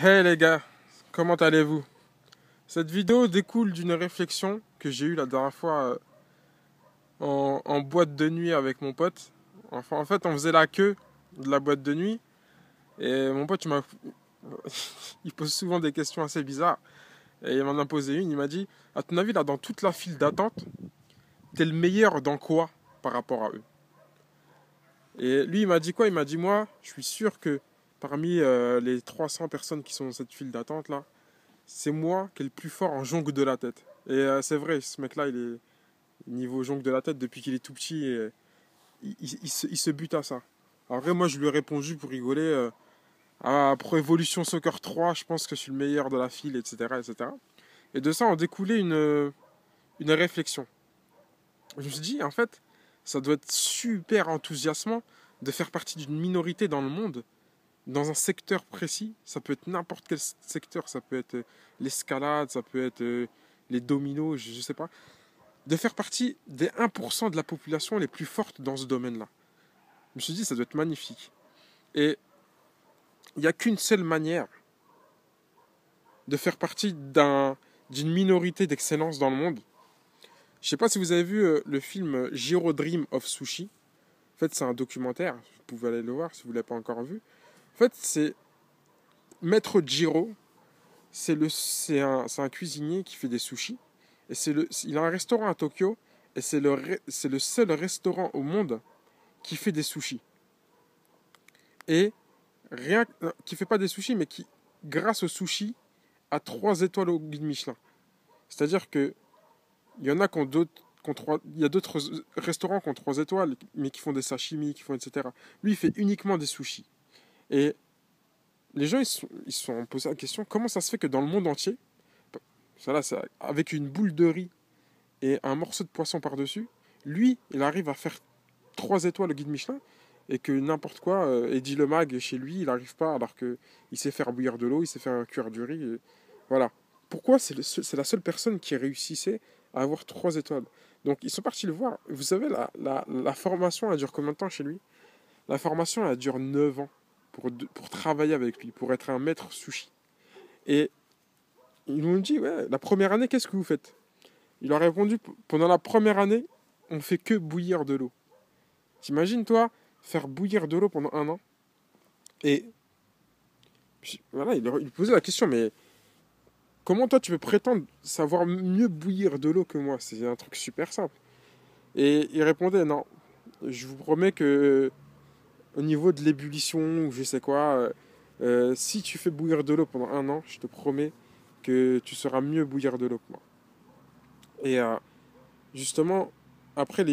Hey les gars, comment allez-vous? Cette vidéo découle d'une réflexion que j'ai eue la dernière fois en boîte de nuit avec mon pote. Enfin, en fait, on faisait la queue de la boîte de nuit et mon pote, il pose souvent des questions assez bizarres et il m'en a posé une. Il m'a dit, à ton avis, là, dans toute la file d'attente, t'es le meilleur dans quoi par rapport à eux? Et lui, il m'a dit quoi? Il m'a dit, moi, je suis sûr que parmi les 300 personnes qui sont dans cette file d'attente là, c'est moi qui est le plus fort en jongle de la tête. Et c'est vrai, ce mec-là, il est niveau jongle de la tête depuis qu'il est tout petit. Et il se bute à ça. Après, moi, je lui ai répondu pour rigoler. Pro Evolution Soccer 3, je pense que je suis le meilleur de la file, etc., etc. Et de ça, on découlait une réflexion. Je me suis dit, en fait, ça doit être super enthousiasmant de faire partie d'une minorité dans le monde, dans un secteur précis. Ça peut être n'importe quel secteur. Ça peut être l'escalade, ça peut être les dominos, je sais pas. De faire partie des 1% de la population les plus fortes dans ce domaine-là. Je me suis dit, ça doit être magnifique. Et il n'y a qu'une seule manière de faire partie d'une minorité d'excellence dans le monde. Je ne sais pas si vous avez vu le film Jiro Dream of Sushi. En fait, c'est un documentaire. Vous pouvez aller le voir si vous ne l'avez pas encore vu. En fait, c'est Maître Jiro. C'est un cuisinier qui fait des sushis. Et il a un restaurant à Tokyo. Et c'est le seul restaurant au monde qui fait des sushis. Et qui fait pas des sushis, mais qui, grâce aux sushis, a 3 étoiles au guide Michelin. C'est-à-dire que il y en a qui ont il y a d'autres restaurants qui ont 3 étoiles, mais qui font des sashimi, qui font etc. Lui, il fait uniquement des sushis. Et les gens, ils se sont posé la question, comment ça se fait que dans le monde entier, ça là, avec une boule de riz et un morceau de poisson par-dessus, lui, il arrive à faire 3 étoiles au guide Michelin, et que n'importe quoi, Eddie Le Mag chez lui, il n'arrive pas alors qu'il sait faire bouillir de l'eau, il sait faire cuire du riz. Voilà. Pourquoi c'est la seule personne qui réussissait à avoir 3 étoiles? Donc ils sont partis le voir. Vous savez, la formation, elle dure combien de temps chez lui? La formation, elle dure 9 ans pour travailler avec lui, pour être un maître sushi. Et ils m'ont dit, ouais, la première année, qu'est-ce que vous faites? Il a répondu, pendant la première année, on fait que bouillir de l'eau. T'imagines, toi, faire bouillir de l'eau pendant 1 an? Et voilà, il posait la question, mais comment toi tu peux prétendre savoir mieux bouillir de l'eau que moi? C'est un truc super simple. Et il répondait, non, je vous promets que au niveau de l'ébullition ou je sais quoi, si tu fais bouillir de l'eau pendant 1 an, je te promets que tu sauras mieux bouillir de l'eau que moi. Et justement, après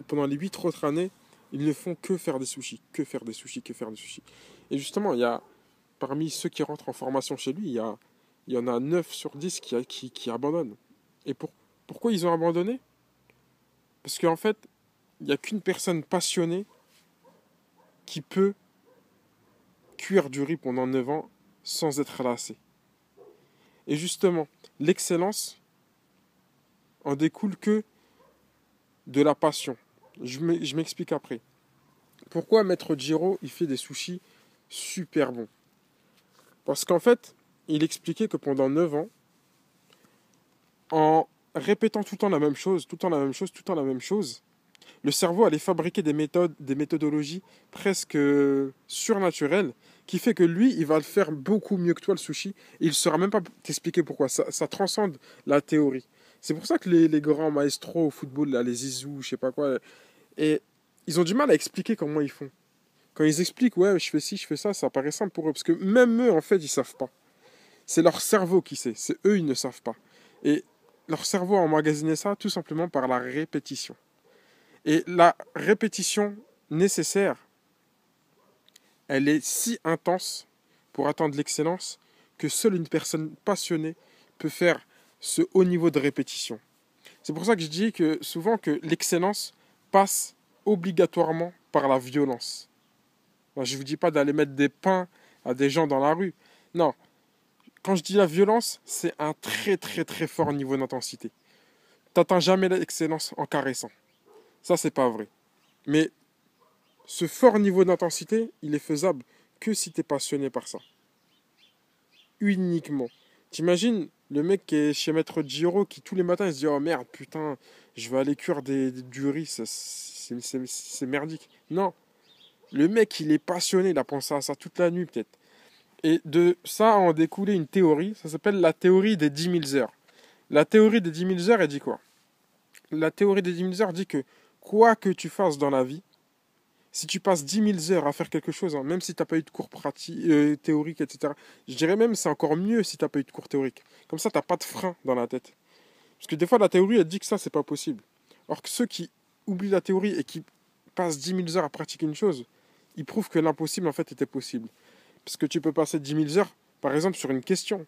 pendant les 8 autres années, ils ne font que faire des sushis, que faire des sushis, que faire des sushis. Et justement, parmi ceux qui rentrent en formation chez lui, il y en a 9 sur 10 qui abandonnent. Et pourquoi ils ont abandonné? Parce qu'en fait, il n'y a qu'une personne passionnée qui peut cuire du riz pendant 9 ans sans être lassé. Et justement, l'excellence en découle que de la passion. Je m'explique après. Pourquoi Maître Giro, il fait des sushis super bons? Parce qu'en fait, il expliquait que pendant 9 ans, en répétant tout le temps la même chose, tout le temps la même chose, tout le temps la même chose, le cerveau allait fabriquer des méthodologies presque surnaturelles, qui fait que lui, il va le faire beaucoup mieux que toi, le sushi, et il ne saura même pas t'expliquer pourquoi. Ça transcende la théorie. C'est pour ça que les grands maestros au football, là, les Zizou, je sais pas quoi, et ils ont du mal à expliquer comment ils font. Quand ils expliquent, ouais, je fais ci, je fais ça paraît simple pour eux, parce que même eux, en fait, ils savent pas. C'est leur cerveau qui sait, c'est eux, ils ne savent pas. Et leur cerveau a emmagasiné ça tout simplement par la répétition. Et la répétition nécessaire, elle est si intense pour atteindre l'excellence que seule une personne passionnée peut faire ce haut niveau de répétition. C'est pour ça que je dis que souvent que l'excellence passe obligatoirement par la violence. Je ne vous dis pas d'aller mettre des pains à des gens dans la rue. Non. Quand je dis la violence, c'est un très très très fort niveau d'intensité. Tu n'atteins jamais l'excellence en caressant. Ça, c'est pas vrai. Mais ce fort niveau d'intensité, il est faisable que si tu es passionné par ça. uniquement. T'imagines le mec qui est chez Maître Giro qui tous les matins il se dit oh merde putain je vais aller cuire du riz, c'est merdique. Non, le mec il est passionné, il a pensé à ça toute la nuit peut-être. Et de ça en découlé une théorie, ça s'appelle la théorie des 10 000 heures. La théorie des 10 000 heures elle dit quoi? La théorie des 10 000 heures dit que quoi que tu fasses dans la vie, si tu passes 10 000 heures à faire quelque chose, hein, même si tu n'as pas eu de cours théoriques, etc., je dirais même c'est encore mieux si tu n'as pas eu de cours théoriques. Comme ça, tu n'as pas de frein dans la tête. Parce que des fois, la théorie, elle dit que ça, c'est pas possible. Or que ceux qui oublient la théorie et qui passent 10 000 heures à pratiquer une chose, ils prouvent que l'impossible, en fait, était possible. Parce que tu peux passer 10 000 heures, par exemple, sur une question.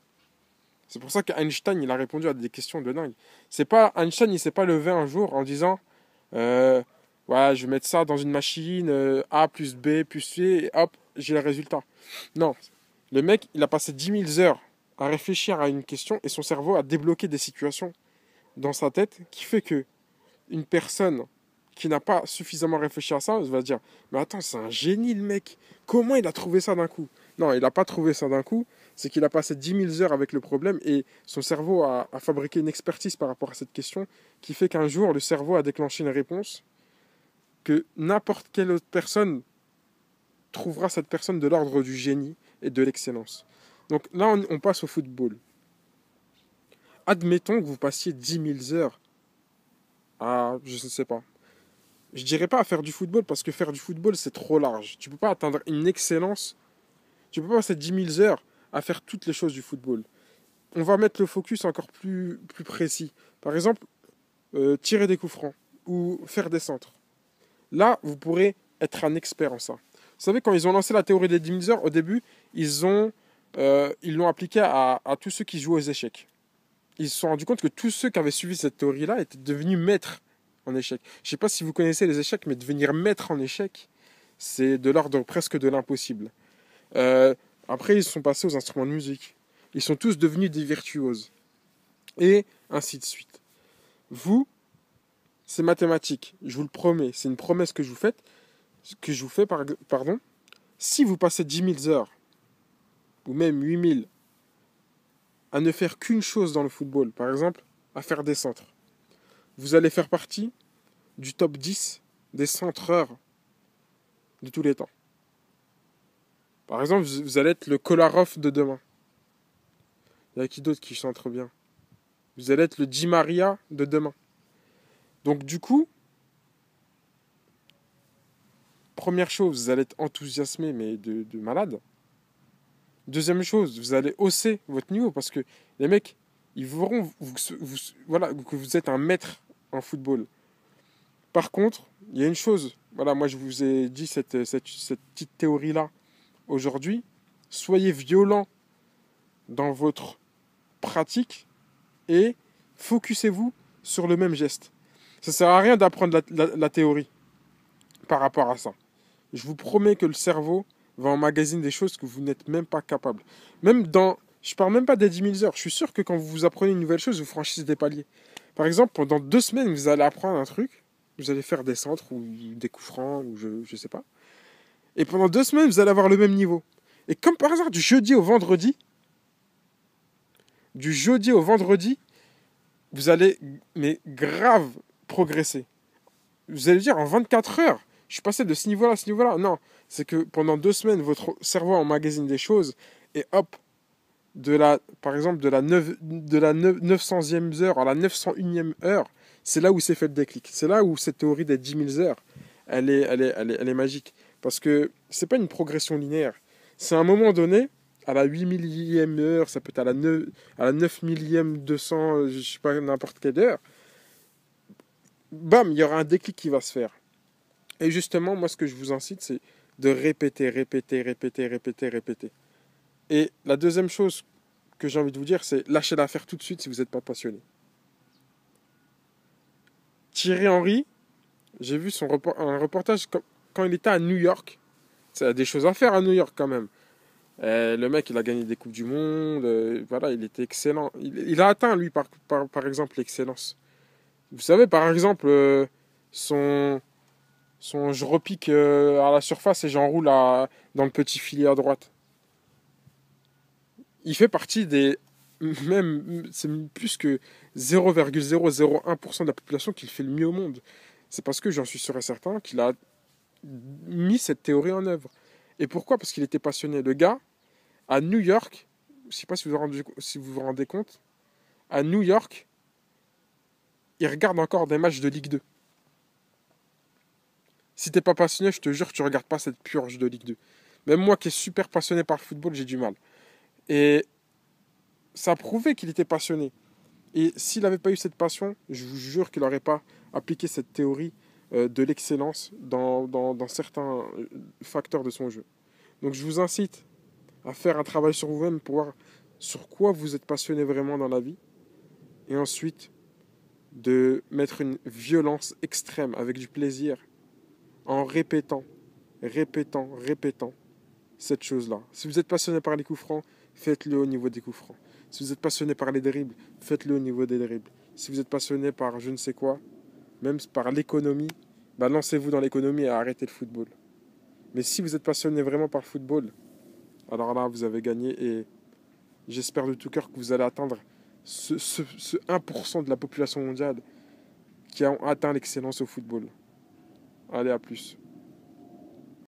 C'est pour ça qu'Einstein, il a répondu à des questions de dingue. Einstein, il ne s'est pas levé un jour en disant ouais, je vais mettre ça dans une machine, A plus B plus C, et hop, j'ai le résultat. Non. Le mec, il a passé 10 000 heures à réfléchir à une question et son cerveau a débloqué des situations dans sa tête qui fait que une personne qui n'a pas suffisamment réfléchi à ça va se dire mais attends, c'est un génie le mec. Comment il a trouvé ça d'un coup? Non, il n'a pas trouvé ça d'un coup. C'est qu'il a passé 10 000 heures avec le problème et son cerveau a fabriqué une expertise par rapport à cette question qui fait qu'un jour, le cerveau a déclenché une réponse que n'importe quelle autre personne trouvera cette personne de l'ordre du génie et de l'excellence. Donc là, on passe au football. Admettons que vous passiez 10 000 heures à, je ne sais pas, je dirais pas à faire du football parce que faire du football, c'est trop large. Tu peux pas atteindre une excellence. Tu peux pas passer 10 000 heures à faire toutes les choses du football. On va mettre le focus encore plus précis. Par exemple, tirer des coups francs ou faire des centres. Là, vous pourrez être un expert en ça. Vous savez, quand ils ont lancé la théorie des 10 000 heures, au début, ils l'ont appliqué à tous ceux qui jouent aux échecs. Ils se sont rendus compte que tous ceux qui avaient suivi cette théorie-là étaient devenus maîtres en échecs. Je ne sais pas si vous connaissez les échecs, mais devenir maître en échecs, c'est de l'ordre presque de l'impossible. Après, ils sont passés aux instruments de musique. Ils sont tous devenus des virtuoses. Et ainsi de suite. Vous, c'est mathématique. Je vous le promets. C'est une promesse que je vous fais, pardon. Si vous passez 10 000 heures, ou même 8 000, à ne faire qu'une chose dans le football, par exemple, à faire des centres, vous allez faire partie du top 10 des centreurs de tous les temps. Par exemple, vous allez être le Kolarov de demain. Il y a qui d'autre qui centre bien? Vous allez être le Di Maria de demain. Donc du coup, première chose, vous allez être enthousiasmé, mais de malade. Deuxième chose, vous allez hausser votre niveau parce que les mecs, ils verront voilà, que vous êtes un maître en football. Par contre, il y a une chose, voilà, moi je vous ai dit cette petite théorie-là aujourd'hui. Soyez violent dans votre pratique et focussez-vous sur le même geste. Ça ne sert à rien d'apprendre la théorie par rapport à ça. Je vous promets que le cerveau va emmagasiner des choses que vous n'êtes même pas capable. Je parle même pas des 10 000 heures. Je suis sûr que quand vous apprenez une nouvelle chose, vous franchissez des paliers. Par exemple, pendant 2 semaines, vous allez apprendre un truc. Vous allez faire des centres ou des coups francs ou je sais pas. Et pendant 2 semaines, vous allez avoir le même niveau. Et comme par hasard, du jeudi au vendredi, vous allez, mais grave, progresser. Vous allez dire, en 24 heures, je suis passé de ce niveau-là à ce niveau-là. Non, c'est que pendant 2 semaines, votre cerveau emmagasine des choses et hop, par exemple, de la 900e heure à la 901e heure, c'est là où s'est fait le déclic. C'est là où cette théorie des 10 000 heures, elle est magique. Parce que c'est pas une progression linéaire. C'est à un moment donné, à la 8 000e heure, ça peut être à la 9 millième 200, je sais pas, n'importe quelle heure, bam, il y aura un déclic qui va se faire. Et justement, moi, ce que je vous incite, c'est de répéter. Et la deuxième chose que j'ai envie de vous dire, c'est lâchez l'affaire tout de suite si vous n'êtes pas passionné. Thierry Henry, j'ai vu un reportage quand il était à New York. Il y a des choses à faire à New York quand même. Le mec, il a gagné des Coupes du Monde. Voilà, il était excellent. Il a atteint, lui, par exemple, l'excellence. Vous savez, par exemple, je repique à la surface et j'enroule dans le petit filet à droite. il fait partie des... Même, c'est plus que 0,001% de la population qui le fait le mieux au monde. C'est parce que j'en suis sûr et certain qu'il a mis cette théorie en œuvre. Et pourquoi? Parce qu'il était passionné. Le gars, à New York, je ne sais pas si vous vous rendez compte, à New York, il regarde encore des matchs de Ligue 2. Si t'es pas passionné, je te jure, tu regardes pas cette purge de Ligue 2. Même moi qui est super passionné par le football, j'ai du mal. Et ça a prouvé qu'il était passionné. Et s'il n'avait pas eu cette passion, je vous jure qu'il n'aurait pas appliqué cette théorie de l'excellence dans certains facteurs de son jeu. Donc je vous incite à faire un travail sur vous-même pour voir sur quoi vous êtes passionné vraiment dans la vie. Et ensuite, de mettre une violence extrême avec du plaisir en répétant cette chose-là. Si vous êtes passionné par les coups francs, faites-le au niveau des coups francs. Si vous êtes passionné par les dribbles, faites-le au niveau des dribbles. Si vous êtes passionné par je ne sais quoi, même par l'économie, bah lancez-vous dans l'économie et arrêtez le football. Mais si vous êtes passionné vraiment par le football, alors là, vous avez gagné et j'espère de tout cœur que vous allez atteindre ce 1% de la population mondiale qui a atteint l'excellence au football. Allez, à plus.